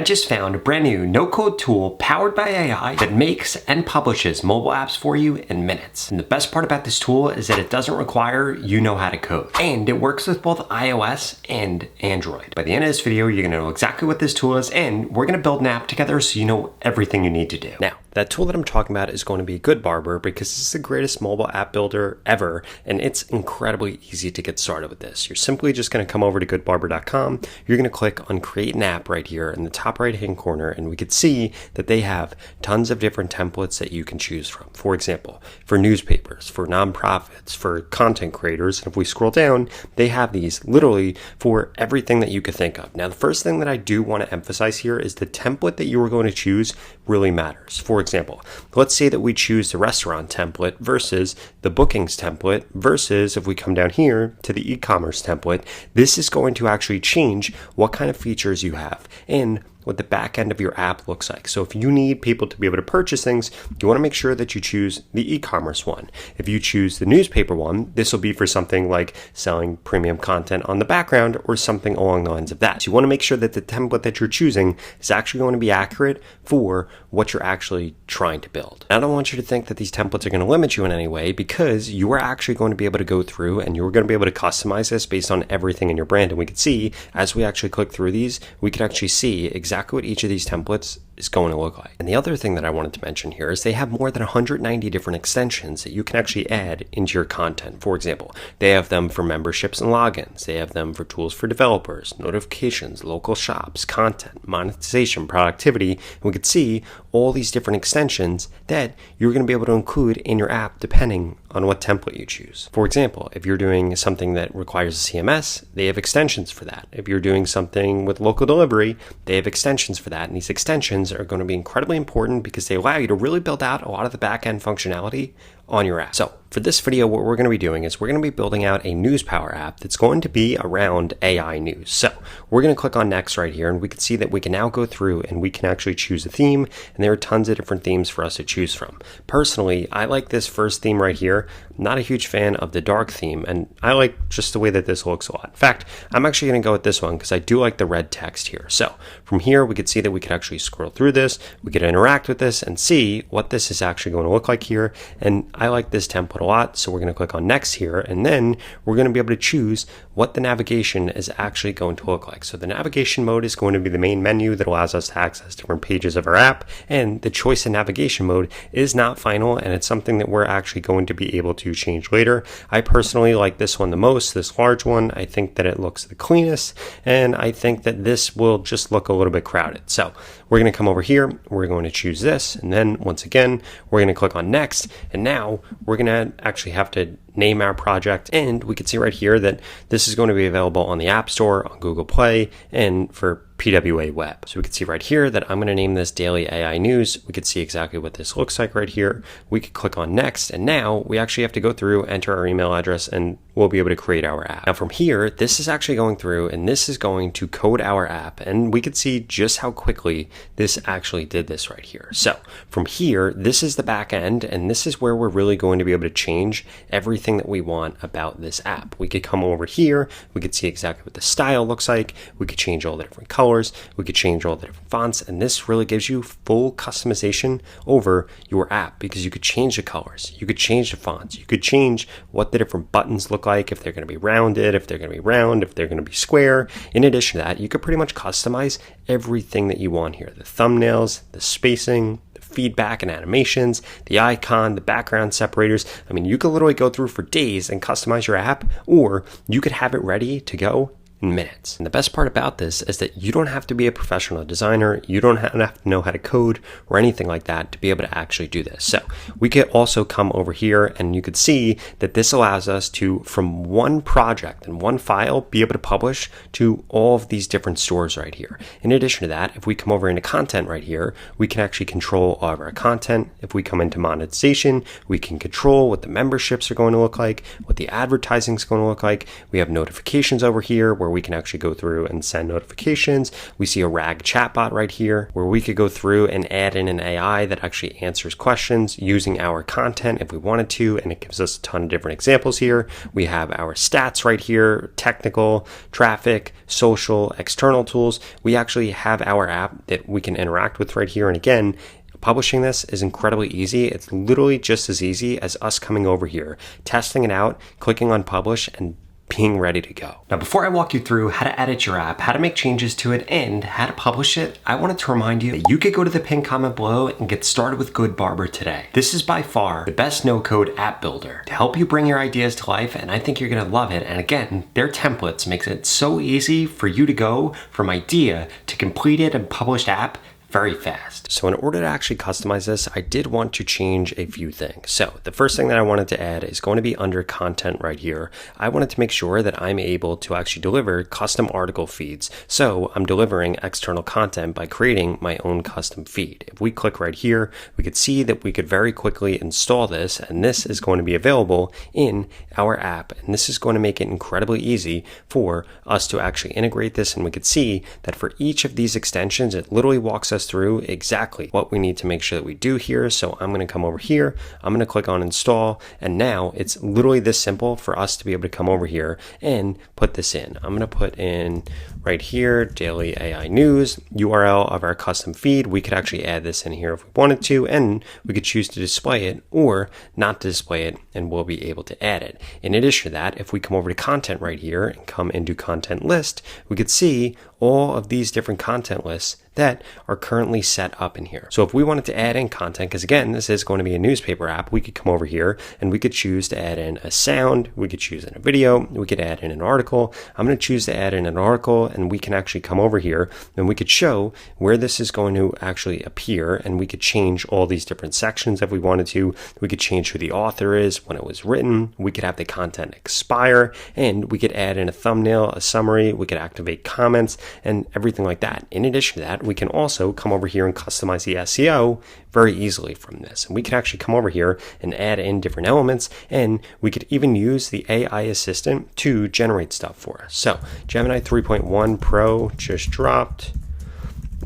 just found a brand new no-code tool powered by AI that makes and publishes mobile apps for you in minutes. And the best part about this tool is that it doesn't require you know how to code. And it works with both iOS and Android. By the end of this video, you're gonna know exactly what this tool is, and we're gonna build an app together so you know everything you need to do. Now, that tool that I'm talking about is going to be GoodBarber because this is the greatest mobile app builder ever, and it's incredibly easy to get started with this. You're simply just going to come over to goodbarber.com. You're going to click on Create an App right here in the top right-hand corner, and we could see that they have tons of different templates that you can choose from. For example, for newspapers, for nonprofits, for content creators, and if we scroll down, they have these literally for everything that you could think of. Now, the first thing that I do want to emphasize here is the template that you are going to choose really matters. For example, let's say that we choose the restaurant template versus the bookings template versus if we come down here to the e-commerce template, this is going to actually change what kind of features you have and what the back end of your app looks like. So if you need people to be able to purchase things, you want to make sure that you choose the e-commerce one. If you choose the newspaper one, this will be for something like selling premium content on the background or something along the lines of that. So you want to make sure that the template that you're choosing is actually going to be accurate for what you're actually trying to build. I don't want you to think that these templates are going to limit you in any way, because you are actually going to be able to go through and you're going to be able to customize this based on everything in your brand. And we can see as we actually click through these, we can actually see exactly what each of these templates is going to look like. And the other thing that I wanted to mention here is they have more than 190 different extensions that you can actually add into your content. For example, they have them for memberships and logins. They have them for tools for developers, notifications, local shops, content, monetization, productivity. And we could see all these different extensions that you're going to be able to include in your app depending on what template you choose. For example, if you're doing something that requires a CMS, they have extensions for that. If you're doing something with local delivery, they have extensions for that. And these extensions are going to be incredibly important because they allow you to really build out a lot of the back-end functionality on your app. So for this video, what we're going to be doing is we're going to be building out a news power app that's going to be around AI news. So we're going to click on next right here, and we can see that we can now go through and we can actually choose a theme, and there are tons of different themes for us to choose from. Personally, I like this first theme right here. I'm not a huge fan of the dark theme, and I like just the way that this looks a lot. In fact, I'm actually going to go with this one because I do like the red text here. So from here, we could see that we could actually scroll through this, we could interact with this and see what this is actually going to look like here. And I like this template a lot, so we're going to click on next here, and then we're going to be able to choose what the navigation is actually going to look like. So the navigation mode is going to be the main menu that allows us to access different pages of our app, and the choice in navigation mode is not final, and it's something that we're actually going to be able to change later. I personally like this one the most, this large one. I think that it looks the cleanest, and I think that this will just look a little bit crowded. So we're going to come over here, we're going to choose this, and then once again, we're going to click on next, and now we're going to actually have to name our project, and we can see right here that this is going to be available on the App Store, on Google Play, and for PWA Web. So we can see right here that I'm going to name this Daily AI News. We could see exactly what this looks like right here. We could click on next, and now we actually have to go through, enter our email address, and we'll be able to create our app. Now from here, this is actually going through, and this is going to code our app, and we could see just how quickly this actually did this right here. So from here, this is the back end, and this is where we're really going to be able to change everything that we want about this app. We could come over here, we could see exactly what the style looks like, we could change all the different colors, we could change all the different fonts, and this really gives you full customization over your app because you could change the colors, you could change the fonts, you could change what the different buttons look like, if they're going to be rounded, if they're going to be round, if they're going to be square. In addition to that, you could pretty much customize everything that you want here. The thumbnails, the spacing, feedback and animations, the icon, the background separators. I mean, you could literally go through for days and customize your app, or you could have it ready to go in minutes. And the best part about this is that you don't have to be a professional designer. You don't have to know how to code or anything like that to be able to actually do this. So we could also come over here, and you could see that this allows us to, from one project and one file, be able to publish to all of these different stores right here. In addition to that, if we come over into content right here, we can actually control all of our content. If we come into monetization, we can control what the memberships are going to look like, what the advertising is going to look like. We have notifications over here where we can actually go through and send notifications. We see a RAG chatbot right here where we could go through and add in an AI that actually answers questions using our content if we wanted to, and it gives us a ton of different examples here. We have our stats right here, technical, traffic, social, external tools. We actually have our app that we can interact with right here. And again, publishing this is incredibly easy. It's literally just as easy as us coming over here, testing it out, clicking on publish, and being ready to go. Now, before I walk you through how to edit your app, how to make changes to it, and how to publish it, I wanted to remind you that you could go to the pinned comment below and get started with GoodBarber today. This is by far the best no-code app builder to help you bring your ideas to life, and I think you're gonna love it. And again, their templates makes it so easy for you to go from idea to completed and published app very fast. So in order to actually customize this, I did want to change a few things. So the first thing that I wanted to add is going to be under content right here. I wanted to make sure that I'm able to actually deliver custom article feeds. So I'm delivering external content by creating my own custom feed. If we click right here, we could see that we could very quickly install this, and this is going to be available in our app. And this is going to make it incredibly easy for us to actually integrate this. And we could see that for each of these extensions, it literally walks us through exactly what we need to make sure that we do here. So I'm going to come over here, I'm going to click on install, and now it's literally this simple for us to be able to come over here and put this in. I'm going to put in right here, daily AI news, URL of our custom feed. We could actually add this in here if we wanted to, and we could choose to display it or not display it, and we'll be able to add it. In addition to that, if we come over to content right here and come into content list, we could see all of these different content lists that are currently set up in here. So if we wanted to add in content, because again, this is going to be a newspaper app, we could come over here and we could choose to add in a sound, we could choose in a video, we could add in an article. I'm going to choose to add in an article, and we can actually come over here and we could show where this is going to actually appear, and we could change all these different sections if we wanted to. We could change who the author is, when it was written, we could have the content expire, and we could add in a thumbnail, a summary, we could activate comments, and everything like that. In addition to that, we can also come over here and customize the SEO very easily from this. And we can actually come over here and add in different elements, and we could even use the AI assistant to generate stuff for us. So Gemini 3.1 Pro just dropped.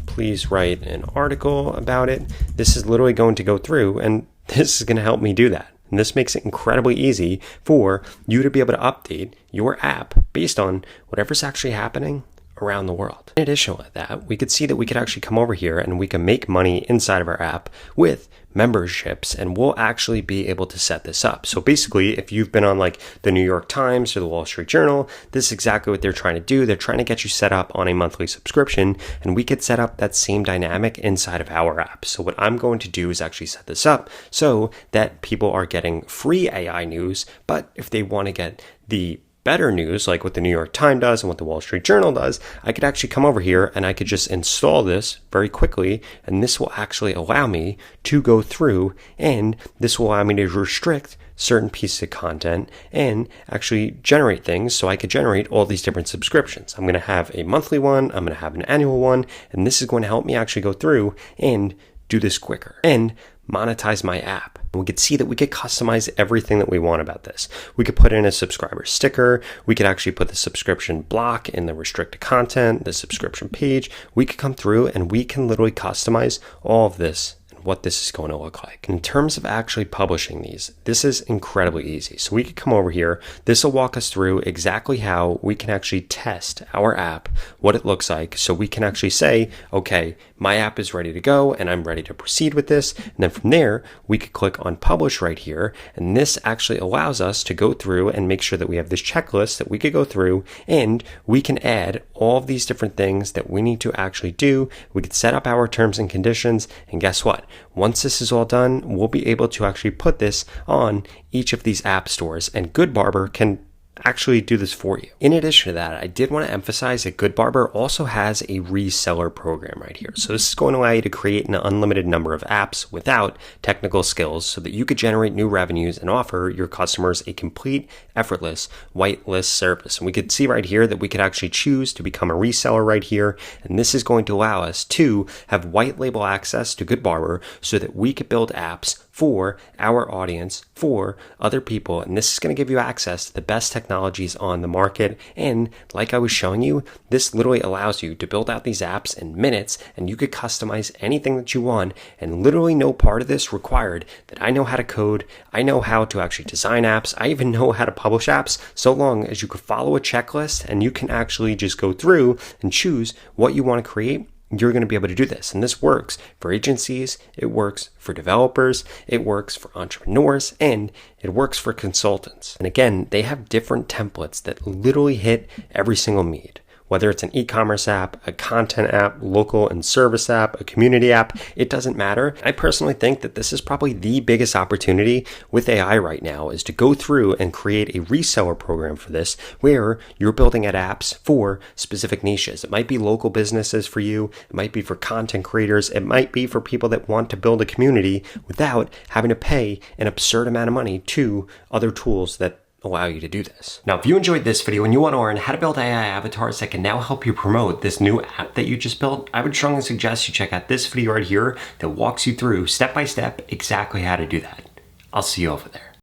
Please write an article about it. This is literally going to go through, and this is going to help me do that. And this makes it incredibly easy for you to be able to update your app based on whatever's actually happening around the world. In addition to that, we could see that we could actually come over here and we can make money inside of our app with memberships, and we'll actually be able to set this up. So basically, if you've been on like the New York Times or the Wall Street Journal, this is exactly what they're trying to do. They're trying to get you set up on a monthly subscription, and we could set up that same dynamic inside of our app. So what I'm going to do is actually set this up so that people are getting free AI news, but if they want to get the better news, like what the New York Times does and what the Wall Street Journal does, I could actually come over here and I could just install this very quickly, and this will actually allow me to go through, and this will allow me to restrict certain pieces of content and actually generate things. So I could generate all these different subscriptions. I'm going to have a monthly one, I'm going to have an annual one, and this is going to help me actually go through and do this quicker and monetize my app. We could see that we could customize everything that we want about this. We could put in a subscriber sticker. We could actually put the subscription block in the restricted content, the subscription page. We could come through and we can literally customize all of this, what this is going to look like. In terms of actually publishing these, this is incredibly easy. So we could come over here. This will walk us through exactly how we can actually test our app, what it looks like. So we can actually say, okay, my app is ready to go and I'm ready to proceed with this. And then from there, we could click on publish right here. And this actually allows us to go through and make sure that we have this checklist that we could go through, and we can add all of these different things that we need to actually do. We could set up our terms and conditions, and guess what? Once this is all done, we'll be able to actually put this on each of these app stores, and GoodBarber can actually do this for you. In addition to that, I did want to emphasize that GoodBarber also has a reseller program right here. So this is going to allow you to create an unlimited number of apps without technical skills so that you could generate new revenues and offer your customers a complete, effortless whitelist service. And we could see right here that we could actually choose to become a reseller right here. And this is going to allow us to have white label access to GoodBarber so that we could build apps for our audience, for other people. And this is going to give you access to the best technologies on the market. And like I was showing you, this literally allows you to build out these apps in minutes, and you could customize anything that you want. And literally no part of this required that I know how to code. I know how to actually design apps. I even know how to publish apps, so long as you could follow a checklist and you can actually just go through and choose what you want to create. You're going to be able to do this. And this works for agencies, it works for developers, it works for entrepreneurs, and it works for consultants. And again, they have different templates that literally hit every single need. Whether it's an e-commerce app, a content app, local and service app, a community app, it doesn't matter. I personally think that this is probably the biggest opportunity with AI right now, is to go through and create a reseller program for this, where you're building out apps for specific niches. It might be local businesses for you. It might be for content creators. It might be for people that want to build a community without having to pay an absurd amount of money to other tools that allow you to do this. Now, if you enjoyed this video and you want to learn how to build AI avatars that can now help you promote this new app that you just built, I would strongly suggest you check out this video right here that walks you through step by step exactly how to do that. I'll see you over there.